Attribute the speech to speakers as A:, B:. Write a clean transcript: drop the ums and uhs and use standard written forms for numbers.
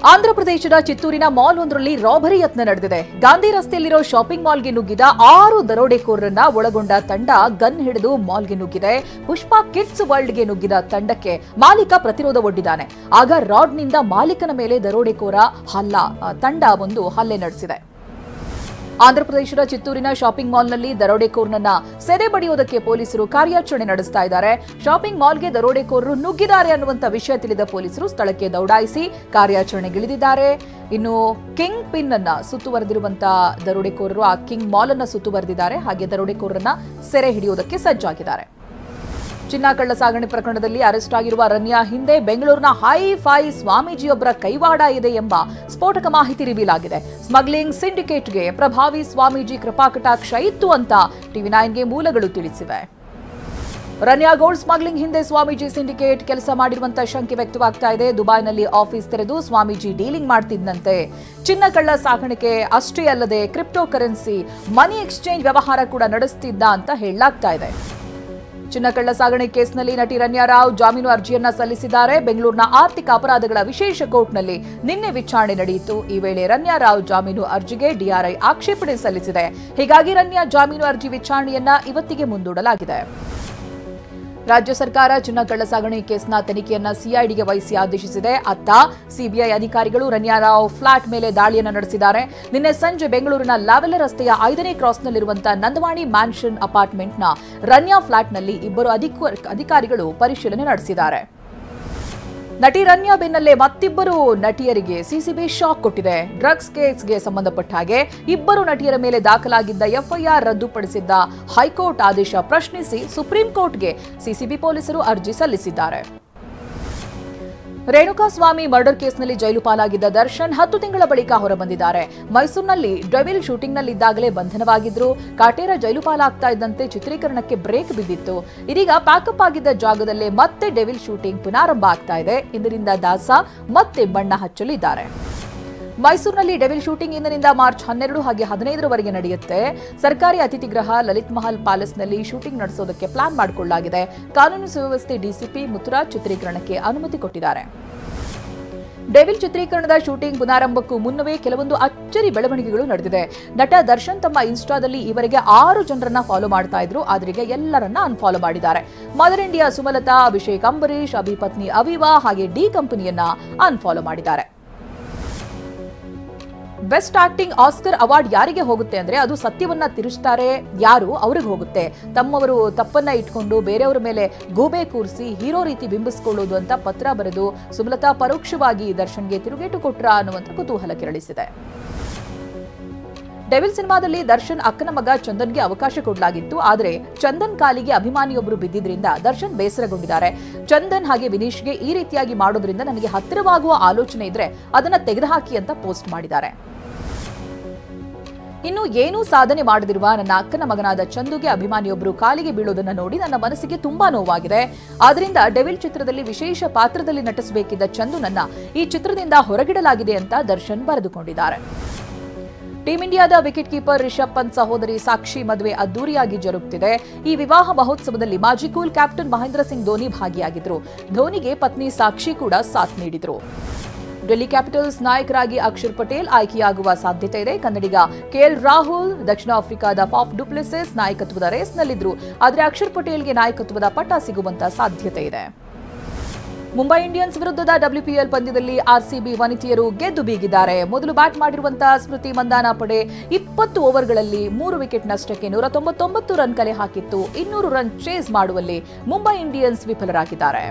A: ಆಂಧ್ರಪ್ರದೇಶದ ಚಿತ್ತೂರಿನ ಮಾಲ್ ಒಂದರಲ್ಲಿ ರಾಬರಿ ಯತ್ನ ನಡೆದಿದೆ. ಗಾಂಧಿ ರಸ್ತೆಯಲ್ಲಿರೋ ಶಾಪಿಂಗ್ ಮಾಲ್ಗೆ ನುಗ್ಗಿದ 6 ದರೋಡೆಕೋರರನ್ನ ಒಳಗೊಂಡ ತಂಡ ಗನ್ ಹಿಡಿದು ಮಾಲ್ಗೆ ನುಗ್ಗಿದೆ. ಪುಷ್ಪಾ ಕಿಡ್ಸ್ ವರ್ಲ್ಡ್ಗೆ ನುಗ್ಗಿದ ತಂಡಕ್ಕೆ ಮಾಲೀಕ ಪ್ರತಿರೋಧ ಒಡ್ಡಿದ್ದಾನೆ. ಆಗ ರಾಡ್ನಿಂದ ಮಾಲೀಕನ ಮೇಲೆ ದರೋಡೆಕೋರ ತಂಡ ಒಂದು ಹಲ್ಲೆ ನಡೆಸಿದೆ. ಆಂಧ್ರಪ್ರದೇಶದ ಚಿತ್ತೂರಿನ ಶಾಪಿಂಗ್ ಮಾಲ್ನಲ್ಲಿ ದರೋಡೆಕೋರನನ್ನ ಸೆರೆ ಬಡಿಯೋದಕ್ಕೆ ಪೊಲೀಸರು ಕಾರ್ಯಾಚರಣೆ ನಡೆಸ್ತಾ ಇದ್ದಾರೆ. ಶಾಪಿಂಗ್ ಮಾಲ್ಗೆ ದರೋಡೆಕೋರರು ನುಗ್ಗಿದ್ದಾರೆ ಅನ್ನುವಂತ ವಿಷಯ ತಿಳಿದ ಪೊಲೀಸರು ಸ್ಥಳಕ್ಕೆ ದೌಡಾಯಿಸಿ ಕಾರ್ಯಾಚರಣೆಗಿಳಿದಿದ್ದಾರೆ. ಇನ್ನು ಕಿಂಗ್ ಪಿನ್ ಅನ್ನ ಸುತ್ತುವರೆದಿರುವಂತಹ ದರೋಡೆಕೋರರು ಆ ಕಿಂಗ್ ಮಾಲ್ ಅನ್ನ ಸುತ್ತುವರೆದಿದ್ದಾರೆ. ಹಾಗೆ ದರೋಡೆಕೋರರನ್ನ ಸೆರೆ ಹಿಡಿಯೋದಕ್ಕೆ ಸಜ್ಜಾಗಿದ್ದಾರೆ. ಚಿನ್ನ ಕಳ್ಳ ಸಾಗಣೆ ಪ್ರಕರಣದಲ್ಲಿ ಅರೆಸ್ಟ್ ಆಗಿರುವ ರನ್ಯಾ ಹಿಂದೆ ಬೆಂಗಳೂರಿನ ಹೈ-ಫೈ ಸ್ವಾಮೀಜಿಯೊಬ್ಬರ ಕೈವಾಡ ಇದೆ ಎಂಬ ಸ್ಫೋಟಕ ಮಾಹಿತಿ ರಿವೀಲ್ ಆಗಿದೆ. ಸ್ಮಗ್ಲಿಂಗ್ ಸಿಂಡಿಕೇಟ್ಗೆ ಪ್ರಭಾವಿ ಸ್ವಾಮೀಜಿ ಕೃಪಾಕಟಾಕ್ಷ ಇತ್ತು ಅಂತ ಟಿವಿ9ಗೆ ಮೂಲಗಳು ತಿಳಿಸಿವೆ. ರನ್ಯಾ ಗೋಲ್ಡ್ ಸ್ಮಗ್ಲಿಂಗ್ ಹಿಂದೆ ಸ್ವಾಮೀಜಿ ಸಿಂಡಿಕೇಟ್ ಕೆಲಸ ಮಾಡಿರುವಂತಹ ಶಂಕೆ ವ್ಯಕ್ತವಾಗ್ತಾ ಇದೆ. ದುಬೈನಲ್ಲಿ ಆಫೀಸ್ ತೆರೆದು ಸ್ವಾಮೀಜಿ ಡೀಲಿಂಗ್ ಮಾಡ್ತಿದ್ದಂತೆ ಚಿನ್ನ ಕಳ್ಳ ಸಾಗಾಣಿಕೆ ಅಷ್ಟೇ ಅಲ್ಲದೆ ಕ್ರಿಪ್ಟೋ ಕರೆನ್ಸಿ ಮನಿ ಎಕ್ಸ್ಚೇಂಜ್ ವ್ಯವಹಾರ ಕೂಡ ನಡೆಸುತ್ತಿದ್ದ ಅಂತ ಹೇಳಲಾಗ್ತಾ ಇದೆ. ಚಿನ್ನ ಕಳ್ಳ ಸಾಗಣೆ ಕೇಸ್ನಲ್ಲಿ ನಟಿ ರನ್ಯಾ ರಾವ್ ಜಾಮೀನು ಅರ್ಜಿಯನ್ನ ಸಲ್ಲಿಸಿದ್ದಾರೆ. ಬೆಂಗಳೂರಿನ ಆರ್ಥಿಕ ಅಪರಾಧಗಳ ವಿಶೇಷ ಕೋರ್ಟ್ನಲ್ಲಿ ನಿನ್ನೆ ವಿಚಾರಣೆ ನಡೆಯಿತು. ಈ ವೇಳೆ ರನ್ಯಾ ರಾವ್ ಜಾಮೀನು ಅರ್ಜಿಗೆ ಡಿಆರ್ಐ ಆಕ್ಷೇಪಣೆ ಸಲ್ಲಿಸಿದೆ. ಹೀಗಾಗಿ ರನ್ಯಾ ಜಾಮೀನು ಅರ್ಜಿ ವಿಚಾರಣೆಯನ್ನ ಇವತ್ತಿಗೆ ಮುಂದೂಡಲಾಗಿದೆ. ರಾಜ್ಯ ಸರ್ಕಾರ ಚಿನ್ನ ಕಳ್ಳ ಸಾಗಣೆ ಕೇಸ್ನ ತನಿಖೆಯನ್ನ ಸಿಐಡಿಗೆ ವಹಿಸಿ ಆದೇಶಿಸಿದೆ. ಅತ್ತ ಸಿಬಿಐ ಅಧಿಕಾರಿಗಳು ರನ್ಯಾ ರಾವ್ ಫ್ಲಾಟ್ ಮೇಲೆ ದಾಳಿಯನ್ನು ನಡೆಸಿದ್ದಾರೆ. ನಿನ್ನೆ ಸಂಜೆ ಬೆಂಗಳೂರಿನ ಲಾವೆಲ್ಲ ರಸ್ತೆಯ 5ನೇ ಕ್ರಾಸ್ನಲ್ಲಿರುವಂತಹ ನಂದವಾಣಿ ಮ್ಯಾನ್ಷನ್ ಅಪಾರ್ಟ್ಮೆಂಟ್ನ ರನ್ಯಾ ಫ್ಲಾಟ್ನಲ್ಲಿ ಇಬ್ಬರು ಅಧಿಕಾರಿಗಳು ಪರಿಶೀಲನೆ ನಡೆಸಿದ್ದಾರೆ. ನಟಿ ರನ್ಯಾ ಬೆನ್ನಲ್ಲೇ ಮತ್ತಿಬ್ಬರು ನಟಿಯರಿಗೆ ಸಿಸಿಬಿ ಶಾಕ್ ಕೊಟ್ಟಿದೆ. ಡ್ರಗ್ಸ್ ಕೇಸ್ಗೆ ಸಂಬಂಧಪಟ್ಟ ಹಾಗೆ ಇಬ್ಬರು ನಟಿಯರ ಮೇಲೆ ದಾಖಲಾಗಿದ್ದ ಎಫ್ಐಆರ್ ರದ್ದುಪಡಿಸಿದ್ದ ಹೈಕೋರ್ಟ್ ಆದೇಶ ಪ್ರಶ್ನಿಸಿ ಸುಪ್ರೀಂ ಕೋರ್ಟ್ಗೆ ಸಿಸಿಬಿ ಪೊಲೀಸರು ಅರ್ಜಿ ಸಲ್ಲಿಸಿದ್ದಾರೆ. ರೇಣುಕಾಸ್ವಾಮಿ ಮರ್ಡರ್ ಕೇಸ್ನಲ್ಲಿ ಜೈಲು ಪಾಲಾಗಿದ್ದ ದರ್ಶನ್ 10 ತಿಂಗಳ ಬಳಿಕ ಹೊರಬಂದಿದ್ದಾರೆ. ಮೈಸೂರಿನಲ್ಲಿ ಡೆವಿಲ್ ಶೂಟಿಂಗ್ನಲ್ಲಿದ್ದಾಗಲೇ ಬಂಧನವಾಗಿದ್ರು. ಕಾಟೇರ ಜೈಲು ಪಾಲಾಗ್ತಾ ಇದ್ದಂತೆ ಚಿತ್ರೀಕರಣಕ್ಕೆ ಬ್ರೇಕ್ ಬಿದ್ದಿತ್ತು. ಇದೀಗ ಪ್ಯಾಕಪ್ ಆಗಿದ್ದ ಜಾಗದಲ್ಲೇ ಮತ್ತೆ ಡೆವಿಲ್ ಶೂಟಿಂಗ್ ಪುನಾರಂಭ ಆಗ್ತಾ ಇದೆ. ಇಂದಿನಿಂದ ದಾಸ ಮತ್ತೆ ಬಣ್ಣ ಹಚ್ಚಲಿದ್ದಾರೆ. ಮೈಸೂರಿನಲ್ಲಿ ಡೆವಿಲ್ ಶೂಟಿಂಗ್ ಇಂದಿನಿಂದ ಮಾರ್ಚ್ 12 ಹಾಗೆ 15ರವರೆಗೆ ನಡೆಯುತ್ತೆ. ಸರ್ಕಾರಿ ಅತಿಥಿ ಗೃಹ ಲಲಿತ್ ಮಹಲ್ ಪ್ಯಾಲೇಸ್ನಲ್ಲಿ ಶೂಟಿಂಗ್ ನಡೆಸೋದಕ್ಕೆ ಪ್ಲಾನ್ ಮಾಡಿಕೊಳ್ಳಲಾಗಿದೆ. ಕಾನೂನು ಸುವ್ಯವಸ್ಥೆ ಡಿಸಿಪಿ ಮುತ್ತುರಾಜ್ ಚಿತ್ರೀಕರಣಕ್ಕೆ ಅನುಮತಿ ಕೊಟ್ಟಿದ್ದಾರೆ. ಡೆವಿಲ್ ಚಿತ್ರೀಕರಣದ ಶೂಟಿಂಗ್ ಪುನಾರಂಭಕ್ಕೂ ಮುನ್ನವೇ ಕೆಲವೊಂದು ಅಚ್ಚರಿ ಬೆಳವಣಿಗೆಗಳು ನಡೆದಿದೆ. ನಟ ದರ್ಶನ್ ತಮ್ಮ ಇನ್ಸ್ಟಾದಲ್ಲಿ ಈವರೆಗೆ 6 ಜನರನ್ನ ಫಾಲೋ ಮಾಡ್ತಾ ಇದ್ರು. ಆದ್ರೀಗ ಎಲ್ಲರನ್ನ ಅನ್ಫಾಲೋ ಮಾಡಿದ್ದಾರೆ. ಮದರ್ ಇಂಡಿಯಾ ಸುಮಲತಾ, ಅಭಿಷೇಕ್ ಅಂಬರೀಶ್, ಅಭಿಪತ್ನಿ ಅವಿವಾ ಹಾಗೆ ಡಿ ಕಂಪನಿಯನ್ನ ಅನ್ಫಾಲೋ ಮಾಡಿದ್ದಾರೆ. ಬೆಸ್ಟ್ ಆಕ್ಟಿಂಗ್ ಆಸ್ಕರ್ ಅವಾರ್ಡ್ ಯಾರಿಗೆ ಹೋಗುತ್ತೆ ಅಂದ್ರೆ ಅದು ಸತ್ಯವನ್ನ ತಿರುಚ್ತಾರೆ ಯಾರು ಅವ್ರಿಗೆ ಹೋಗುತ್ತೆ. ತಮ್ಮವರು ತಪ್ಪನ್ನ ಇಟ್ಕೊಂಡು ಬೇರೆಯವರ ಮೇಲೆ ಗೂಬೆ ಕೂರಿಸಿ ಹೀರೋ ರೀತಿ ಬಿಂಬಿಸಿಕೊಳ್ಳೋದು ಅಂತ ಪತ್ರ ಬರೆದು ಸುಮಲತಾ ಪರೋಕ್ಷವಾಗಿ ದರ್ಶನ್ಗೆ ತಿರುಗೇಟು ಕೊಟ್ರ ಅನ್ನುವಂತ ಕುತೂಹಲ ಕೆರಳಿಸಿದೆ. ಡೆವಿಲ್ ಸಿನಿಮಾದಲ್ಲಿ ದರ್ಶನ್ ಅಕ್ಕನ ಮಗ ಚಂದನ್ಗೆ ಅವಕಾಶ ಕೊಡಲಾಗಿತ್ತು. ಆದರೆ ಚಂದನ್ ಕಾಲಿಗೆ ಅಭಿಮಾನಿಯೊಬ್ಬರು ಬಿದ್ದಿದ್ರಿಂದ ದರ್ಶನ್ ಬೇಸರಗೊಂಡಿದ್ದಾರೆ. ಚಂದನ್ ಹಾಗೆ ವಿನೀಶ್ಗೆ ಈ ರೀತಿಯಾಗಿ ಮಾಡೋದ್ರಿಂದ ನನಗೆ ಹತ್ತಿರವಾಗುವ ಆಲೋಚನೆ ಇದ್ರೆ ಅದನ್ನ ತೆಗೆದುಹಾಕಿ ಅಂತ ಪೋಸ್ಟ್ ಮಾಡಿದ್ದಾರೆ. ಇನ್ನು ಏನೂ ಸಾಧನೆ ಮಾಡದಿರುವ ನನ್ನ ಅಕ್ಕನ ಮಗನಾದ ಚಂದುಗೆ ಅಭಿಮಾನಿಯೊಬ್ಬರು ಕಾಲಿಗೆ ಬೀಳೋದನ್ನ ನೋಡಿ ನನ್ನ ಮನಸ್ಸಿಗೆ ತುಂಬಾ ನೋವಾಗಿದೆ. ಆದ್ರಿಂದ ಡೆವಿಲ್ ಚಿತ್ರದಲ್ಲಿ ವಿಶೇಷ ಪಾತ್ರದಲ್ಲಿ ನಟಿಸಬೇಕಿದ್ದ ಚಂದುನನ್ನ ಈ ಚಿತ್ರದಿಂದ ಹೊರಗಿಡಲಾಗಿದೆ ಅಂತ ದರ್ಶನ್ ಬರೆದುಕೊಂಡಿದ್ದಾರೆ. ಟೀಂ ಇಂಡಿಯಾದ ವಿಕೆಟ್ ಕೀಪರ್ ರಿಷಬ್ ಪಂತ್ ಸಹೋದರಿ ಸಾಕ್ಷಿ ಮದುವೆ ಅದ್ದೂರಿಯಾಗಿ ಜರುಗುತ್ತಿದೆ. ಈ ವಿವಾಹ ಮಹೋತ್ಸವದಲ್ಲಿ ಮಾಜಿ ಕೂಲ್ ಕ್ಯಾಪ್ಟನ್ ಮಹೇಂದ್ರ ಸಿಂಗ್ ಧೋನಿ ಭಾಗಿಯಾಗಿದ್ರು. ಧೋನಿಗೆ ಪತ್ನಿ ಸಾಕ್ಷಿ ಕೂಡ ಸಾಥ್ ನೀಡಿದ್ರು. ಡೆಲ್ಲಿ ಕ್ಯಾಪಿಟಲ್ಸ್ ನಾಯಕರಾಗಿ ಅಕ್ಷರ್ ಪಟೇಲ್ ಆಯ್ಕೆಯಾಗುವ ಸಾಧ್ಯತೆ ಇದೆ. ಕನ್ನಡಿಗ ಕೆಎಲ್ ರಾಹುಲ್, ದಕ್ಷಿಣ ಆಫ್ರಿಕಾದ ಫಾಫ್ ಡು ಪ್ಲೆಸಿಸ್ ನಾಯಕತ್ವದ ರೇಸ್ನಲ್ಲಿದ್ರು. ಆದರೆ ಅಕ್ಷರ್ ಪಟೇಲ್ಗೆ ನಾಯಕತ್ವದ ಪಟ್ಟ ಸಿಗುವಂತ ಸಾಧ್ಯತೆ ಇದೆ. ಮುಂಬೈ ಇಂಡಿಯನ್ಸ್ ವಿರುದ್ಧದ WPL ಪಂದ್ಯದಲ್ಲಿ ಆರ್ಸಿಬಿ ವನಿತೆಯರು ಗೆದ್ದು ಬೀಗಿದ್ದಾರೆ. ಮೊದಲು ಬ್ಯಾಟ್ ಮಾಡಿರುವಂತಹ ಸ್ಮೃತಿ ಮಂದಾನ ಪಡೆ 20 ಓವರ್ಗಳಲ್ಲಿ 3 ವಿಕೆಟ್ ನಷ್ಟಕ್ಕೆ 199 ರನ್ ಕಲೆ ಹಾಕಿತ್ತು. 200 ರನ್ ಚೇಸ್ ಮಾಡುವಲ್ಲಿ ಮುಂಬೈ ಇಂಡಿಯನ್ಸ್ ವಿಫಲರಾಗಿದ್ದಾರೆ.